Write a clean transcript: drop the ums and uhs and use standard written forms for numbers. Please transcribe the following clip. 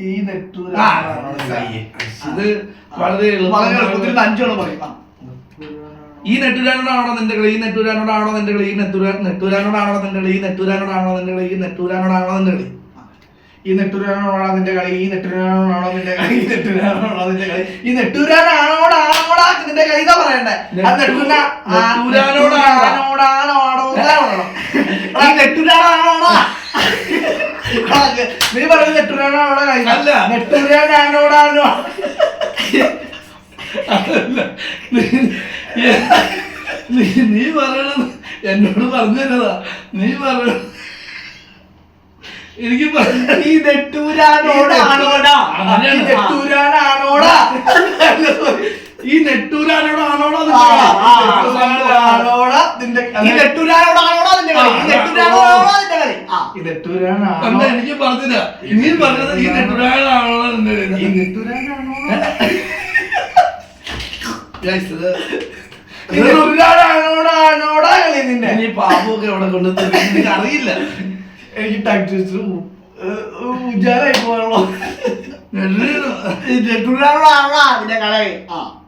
ഈ നെട്ടൂര ഇത് വളരെ എളുപ്പത്തിൽ 5 പറയും. ഈ നെട്ടൂരാനോടാണോ നിന്റെ കളി, ഈ നെട്ടൂരാനോടാണോ നിന്റെ കളി, ഈ നെട്ടൂരാനോടാണോ നിന്റെ കളി, ഈ നെട്ടൂരാനോടാണോ നിന്റെ കളി, ഈ നെട്ടൂരാനോടാണോ നിന്റെ കളി, ഈ നെട്ടൂരാനോടാ നിന്റെ കളി, ഈ നെട്ടൂരാനോടാണോ നിന്റെ കളി, ഈ നെട്ടൂരാനോടാണോ നിന്റെ കളി, ഈ നെട്ടൂരാനോടാണോടാ നിന്റെ കളി ഇതാ പറയണ്ടേ. ഈ നെട്ടൂരാനോടാ നീ പറയുന്നത് നെട്ടൂരാനോടാ കളി അല്ല, നെട്ടൂരാനോടാണോ നീ പറയണത് എന്നോട് പറഞ്ഞു തന്നതാ. നീ പറയണ എനിക്ക് ഈ നെട്ടൂരാനോടാണോടാ, ഈ നെട്ടൂരാനോടാ, ഈ നെട്ടൂരാനോടാണോടാ നിന്റെ കളി, ഈ നെട്ടൂരാനോടാണോടാ നിന്റെ കളി, ഈ നെട്ടൂരാനോടാ നിന്റെ കളി, ഈ നെട്ടൂരാനാണോ എനിക്ക് പറഞ്ഞില്ല. നീ പറഞ്ഞത് ഈ നെട്ടൂരാനോടാണോ നിന്റെ കളി, ഈ നെട്ടൂരാനാണോടാ കളി നിന്റെ. നീ പാമ്പൊക്കെ എവിടെ കൊണ്ടു എനിക്ക് അറിയില്ല. എനിക്ക് ടാക്ടീസ് ഉജാറായി പോകാനുള്ള നെട്ടൂരാനോടാണോടാ നിന്റെ കളി.